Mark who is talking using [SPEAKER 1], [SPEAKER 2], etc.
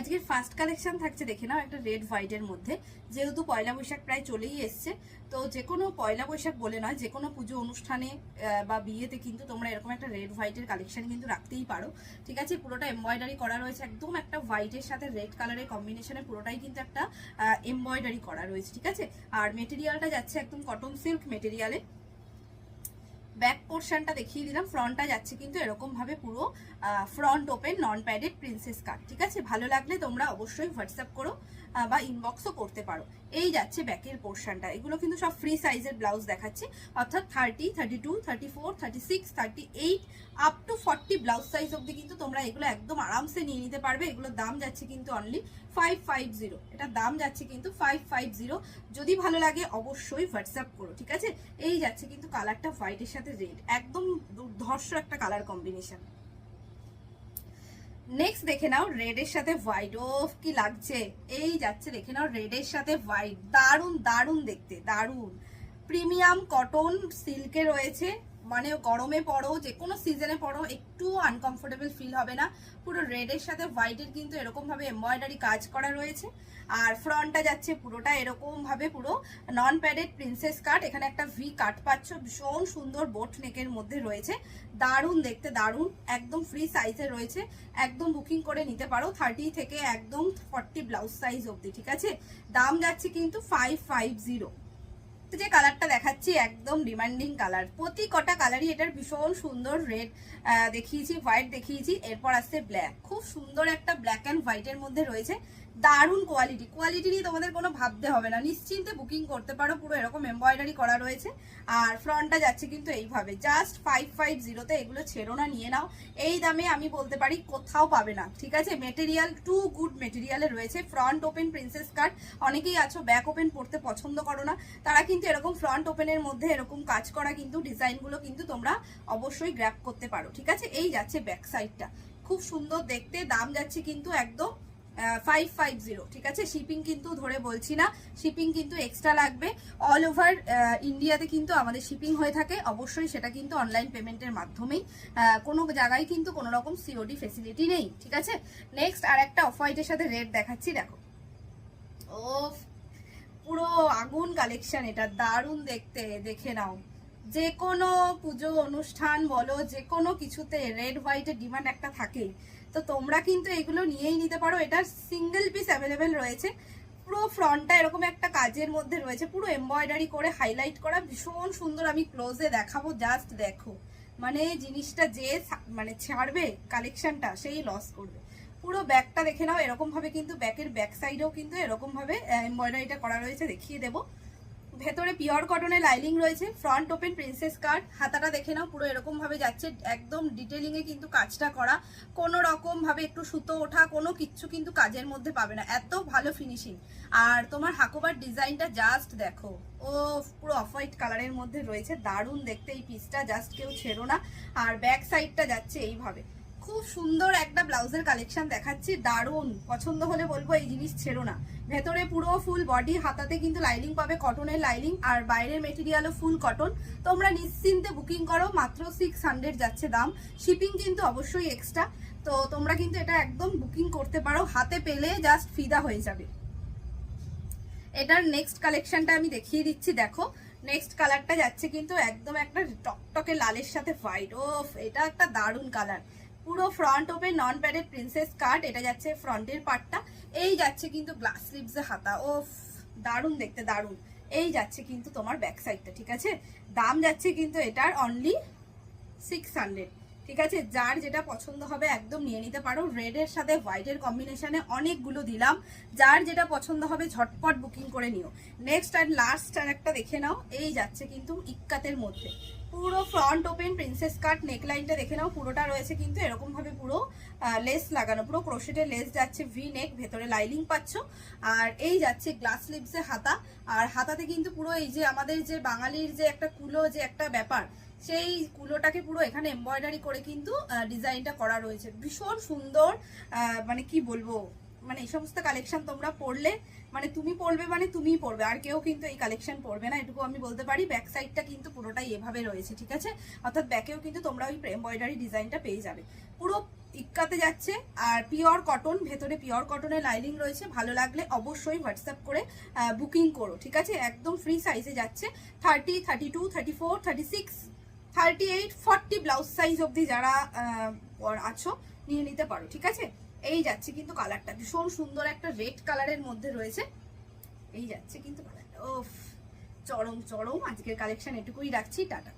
[SPEAKER 1] আজকের first collection থাকছে দেখে নাও একটা রেড হোয়াইটের মধ্যে। যেহেতু পয়লা বৈশাখ প্রায় চলেই এসছে, তো যে কোনো পয়লা বৈশাখ বলে নয়, যে কোনো পুজো অনুষ্ঠানে বা বিয়েতে কিন্তু তোমরা এরকম একটা রেড হোয়াইটের কালেকশন কিন্তু রাখতেই পারো। ঠিক আছে, পুরোটা এমব্রয়ডারি করা রয়েছে, একদম একটা হোয়াইটের সাথে রেড কালারের কম্বিনেশনে পুরোটাই কিন্তু একটা এমব্রয়ডারি করা রয়েছে। ঠিক আছে, আর মেটেরিয়ালটা যাচ্ছে একদম কটন সিল্ক মেটেরিয়ালে। ব্যাক পোর্শনটা দেখিয়ে দিলাম, ফ্রন্টটা যাচ্ছে কিন্তু এরকম ভাবে পুরো ফ্রন্ট ওপেন নন প্যাডেড প্রিন্সেস কাট। ঠিক আছে, ভালো লাগলে তোমরা অবশ্যই হোয়াটসঅ্যাপ করো বা ইনবক্সও করতে পারো। এই যাচ্ছে ব্যাকের পোর্শনটা, এগুলো কিন্তু সব ফ্রি সাইজের ব্লাউজ দেখাচ্ছি, অর্থাৎ 30, 32, 34, 36, 38 আপ টু 40 ব্লাউজ সাইজ অব্দি কিন্তু তোমরা এগুলো একদম আরামসে নিয়ে নিতে পারবে। এগুলোর দাম যাচ্ছে কিন্তু অনলি 550, এটার দাম যাচ্ছে কিন্তু 550। যদি ভালো লাগে অবশ্যই হোয়াটসঅ্যাপ করো। ঠিক আছে, এই যাচ্ছে কিন্তু কালারটা হোয়াইটের সাথে রেড, একদম দুর্ধর্ষ একটা কালার কম্বিনেশন। নেক্সট দেখে নাও রেড এর সাথে হোয়াইট, ও কি লাগছে। এই যাচ্ছে দেখে নাও রেড এর সাথে হোয়াইট, দারুন দারুন দেখতে, দারুন প্রিমিয়াম কটন সিল্কে রয়েছে। মানে গরমে পড়ো, যে কোনো সিজনে পড়ো, একটু আনকমফোর্টেবল ফিল হবে না। পুরো রেড এর সাথে হোয়াইটের কিন্তু এরকম ভাবে এমব্রয়ডারি কাজ করা রয়েছে। আর ফ্রন্টটা যাচ্ছে পুরোটা এরকম ভাবে পুরো নন প্যাডেড প্রিন্সেস কাট। এখানে একটা ভি কাট পাচ্ছ, ভীষণ সুন্দর বোট নেকের মধ্যে রয়েছে, দারুন দেখতে, দারুন একদম ফ্রি সাইজে রয়েছে। একদম বুকিং করে নিতে পারো 30 থেকে একদম 40 ব্লাউজ সাইজ অবধি। ঠিক আছে, দাম যাচ্ছে কিন্তু 550। যে কালারটা দেখাচ্ছি একদম ডিমান্ডিং কালার, প্রতি কটা কালারই এটার ভীষণ সুন্দর। রেড দেখিয়েছি, হোয়াইট দেখিয়েছি, এরপর আসছে ব্ল্যাক, খুব সুন্দর একটা ব্ল্যাক অ্যান্ড হোয়াইটের মধ্যে রয়েছে। দারুণ কোয়ালিটি, কোয়ালিটি নিয়ে তোমাদের কোনো ভাবতে হবে না, নিশ্চিন্তে বুকিং করতে পারো। পুরো এরকম এমব্রয়ডারি করা রয়েছে। আর ফ্রন্টটা যাচ্ছে কিন্তু এইভাবে, জাস্ট 550-তে এগুলো ছেড়ো না, নিয়ে নাও। এই দামে আমি বলতে পারি কোথাও পাবে না। ঠিক আছে, মেটেরিয়াল টু গুড মেটেরিয়ালে রয়েছে। ফ্রন্ট ওপেন প্রিন্সেস কাট, অনেকেই আছো ব্যাক ওপেন পড়তে পছন্দ করো না, তারা কিন্তু এরকম ফ্রন্ট ওপেনের মধ্যে এরকম কাজ করা কিন্তু ডিজাইনগুলো কিন্তু তোমরা অবশ্যই গ্র্যাব করতে পারো। ঠিক আছে, এই যাচ্ছে ব্যাক সাইডটা, খুব সুন্দর দেখতে। দাম যাচ্ছে কিন্তু একদম 550। ঠিক আছে, শিপিং কিন্তু ধরে বলছি না, শিপিং কিন্তু এক্সট্রা লাগবে। অল ওভার ইন্ডিয়াতে কিন্তু আমাদের শিপিং হয়ে থাকে, অবশ্যই সেটা কিন্তু অনলাইন পেমেন্টের মাধ্যমেই। কোনো জায়গায় কিন্তু কোনো রকম সিওডি ফেসিলিটি নেই। ঠিক আছে, নেক্সট আর একটা অফ হোয়াইটের সাথে রেড দেখাচ্ছি, দেখো। ও পুরো আগুন কালেকশন, এটা দারুণ দেখতে, দেখে নাও। যে কোনো পুজো অনুষ্ঠান বলো, যে কোনো কিছুতে রেড হোয়াইটের ডিমান্ড একটা থাকেই, তো তোমরা কিন্তু এগুলো নিয়েই নিতে পারো। এটার সিঙ্গেল পিস অ্যাভেলেবেল রয়েছে। পুরো ফ্রন্টটা এরকম একটা কাজের মধ্যে রয়েছে, পুরো এমব্রয়ডারি করে হাইলাইট করা, ভীষণ সুন্দর। আমি ক্লোজে দেখাবো, জাস্ট দেখো। মানে জিনিসটা যে মানে ছাড়বে কালেকশনটা, সেই লস করবে। পুরো ব্যাকটা দেখে নাও, এরকম ভাবে কিন্তু ব্যাকের ব্যাক সাইডেও কিন্তু এরকম ভাবে এমব্রয়ডারিটা করা রয়েছে, দেখিয়ে দেবো। ভেতরে পিওর কটনের লাইনিং রয়েছে, ফ্রন্ট ওপেন প্রিন্সেস কাট। হাতাটা দেখে নাও, পুরো এরকম ভাবে যাচ্ছে, একদম ডিটেলিং এ কিন্তু কাজটা করা। কোনো রকম ভাবে একটু সুতো ওঠা কোনো কিচ্ছু কিন্তু কাজের মধ্যে পাবে না, এত ভালো ফিনিশিং। আর তোমার হাকোবার ডিজাইনটা জাস্ট দেখো, ও পুরো অফ হোয়াইট কালারের মধ্যে রয়েছে, দারুণ দেখতে এই পিসটা, জাস্ট কেউ ছেড়ো না। আর ব্যাক সাইডটা যাচ্ছে এইভাবে, খুব সুন্দর একটা ব্লাউজের কালেকশন দেখাচ্ছি, দারুণ। পছন্দ হলে বলবো এই জিনিস ছেড়ো না। ভেতরে পুরো ফুল বডি, হাতাতে কিন্তু লাইনিং পাবে, কটনের লাইনিং, আর বাইরের মেটেরিয়ালও ফুল কটন। তোমরা নিশ্চিন্তে বুকিং করো, মাত্র 600 যাচ্ছে দাম। শিপিং কিন্তু অবশ্যই এক্সট্রা, তো তোমরা কিন্তু এটা একদম বুকিং করতে পারো, হাতে পেলে জাস্ট ফিদা হয়ে যাবে। এটার নেক্সট কালেকশনটা আমি দেখিয়ে দিচ্ছি, দেখো। নেক্সট কালারটা যাচ্ছে কিন্তু একদম একটা টকটকে লালের সাথে হোয়াইট, ও এটা একটা দারুণ কালার। পুরো ফ্রন্ট ওপেন নন প্যাডেড প্রিন্সেস কাট, এটা যাচ্ছে ফ্রন্টের পার্টটা। এই যাচ্ছে কিন্তু গ্লাস স্লিভস হাতা, ও দারুণ দেখতে, দারুণ। এই যাচ্ছে কিন্তু তোমার ব্যাক সাইডটা। ঠিক আছে, দাম যাচ্ছে কিন্তু এটার অনলি 600। ঠিক আছে, যার যেটা পছন্দ হবে একদম নিয়ে নিতে পারো। রেড এর সাথে হোয়াইটের কম্বিনেশনে অনেকগুলো দিলাম, যার যেটা পছন্দ হবে ঝটপট বুকিং করে নিও। নেক্সট আর লাস্ট আর একটা দেখে নাও, এই যাচ্ছে কিন্তু ইক্কাতের মধ্যে, পুরো ফ্রন্ট ওপেন প্রিন্সেস কাট। নেকলাইনটা দেখে নাও, পুরোটা রয়েছে কিন্তু এরকম ভাবে পুরো লেস লাগানো, পুরো ক্রোশেটের লেস যাচ্ছে, ভি নেক, ভেতরে লাইনিং পাচ্ছ। আর এই যাচ্ছে গ্লাস স্লিভসে হাতা, আর হাতাতে কিন্তু পুরো এই যে আমাদের যে বাঙালির যে একটা কুলো যে একটা ব্যাপার, সেই কুলোটাকে পুরো এখানে এমব্রয়ডারি করে কিন্তু ডিজাইনটা করা রয়েছে, ভীষণ সুন্দর। মানে কি বলবো, মানে এই সমস্ত কালেকশন তোমরা পরলে মানে তুমি পরবে, মানে তুমিই পরবে, আর কেউ কিন্তু এই কালেকশন পরবে না, এটুকু আমি বলতে পারি। ব্যাক সাইডটা কিন্তু পুরোটাই এভাবে রয়েছে। ঠিক আছে, অর্থাৎ ব্যাকেও কিন্তু তোমরা ওই এমব্রয়ডারি ডিজাইনটা পেয়ে যাবে। পুরো ইক্কাতে যাচ্ছে, আর পিওর কটন, ভেতরে পিওর কটনের লাইনিং রয়েছে। ভালো লাগলে অবশ্যই হোয়াটসঅ্যাপ করে বুকিং করো, ঠিক আছে? একদম ফ্রি সাইজে যাচ্ছে। 30, 32, 34, 36, 38, 40 ব্লাউজ সাইজ অবধি যারা আছো নিয়ে নিতে পারো, ঠিক আছে? এই যাচ্ছে কিন্তু কালারটা ভীষণ সুন্দর, একটা রেড কালারের মধ্যে রয়েছে। এই যাচ্ছে কিন্তু কালারটা, ওফ চরম চরম। আজকের কালেকশন এটুকুই রাখছি, টাটা।